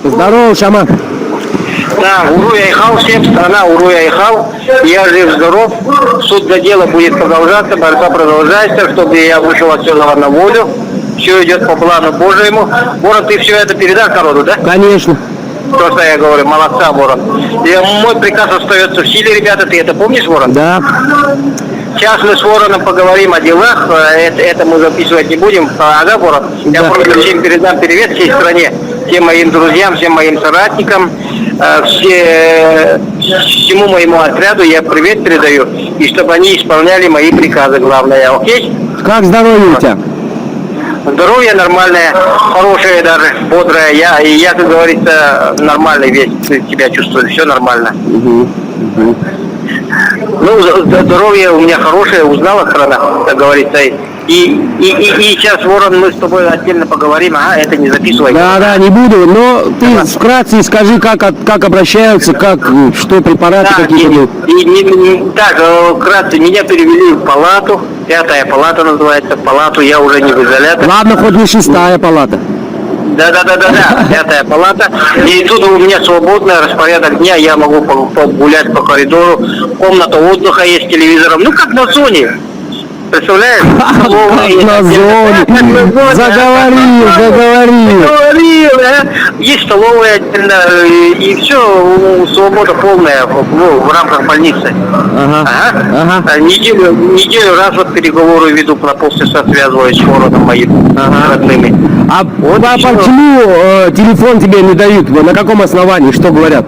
Здорово, шаман. Да, Уруя Айхал, всем страна Уруя Айхал. Я жив-здоров. Суд за дело будет продолжаться, борьба продолжается, чтобы я вышел отсюда на волю. Все идет по плану Божьему. Ворон, ты все это передашь народу, да? Конечно. То, что я говорю, молодца, Ворон. И мой приказ остается в силе, ребята, ты это помнишь, Ворон? Да. Сейчас мы с Вороном поговорим о делах, это мы записывать не будем. Ага, Ворон, я просто всем передам привет всей стране, всем моим друзьям, всем моим соратникам, всему моему отряду я привет передаю, и чтобы они исполняли мои приказы, главное, окей? Как здоровье у тебя? Здоровье нормальное, хорошее даже, бодрое. Я, как говорится, нормальный весь себя чувствую, все нормально. Ну, здоровье у меня хорошее, узнала страна, как говорится. И сейчас, Ворон, мы с тобой отдельно поговорим, это не записывай. Да, не буду, но ты вкратце скажи, как обращаются, что препараты да, какие-то. Так, вкратце, меня перевели в палату, 5-я палата называется, палату я уже не в изоляторе. Ладно, хоть не 6-я палата. Да, 5-я палата. И тут у меня свободный распорядок дня, я могу погулять по коридору, комната отдыха есть с телевизором, ну как на зоне. Представляешь? На зоне. Заговорил. Есть столовая отдельно, и все, свобода полная в рамках больницы. Неделю раз вот переговоры веду, на полчаса связываюсь с Вороном моим родными. А почему телефон тебе не дают? На каком основании? Что говорят?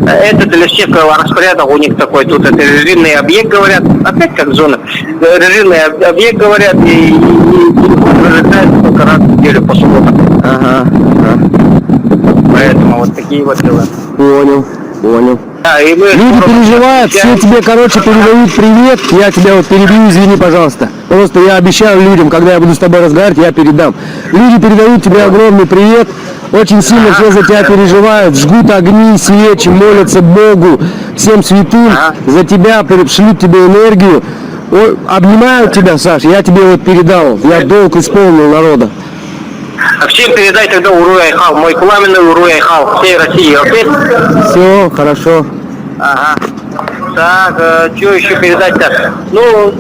Это для всех распорядок у них такой, тут это режимный объект, говорят, опять как зона, режимный объект, говорят, и телефон разрешается только раз в неделю по субботам. Поэтому вот такие вот дела. Понял. Да, и мы люди переживают, все тебе, передают привет, я тебя вот перебью, извини, пожалуйста. Просто я обещаю людям, когда я буду с тобой разговаривать, я передам. Люди передают тебе огромный привет, очень сильно все за тебя переживают, жгут огни, свечи, молятся Богу, всем святым, за тебя, шлют тебе энергию. Обнимают тебя, Саш, я тебе вот передал, я долг исполнил народа. А всем передай тогда Уруя Айхал, мой пламенный Уруя Айхал, всей России, окей? Все, хорошо. Так, что еще передать-то? Ну,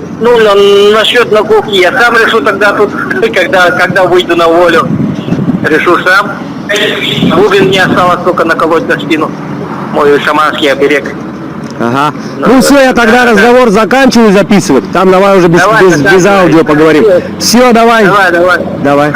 насчет нагулки я сам решу тогда тут, когда выйду на волю. Решу сам. Бубен мне осталось только наколоть на спину. Мой шаманский оберег. Ну все, я тогда разговор заканчиваю записывать. Там давай уже без аудио поговорим. Все, давай. Давай. Давай.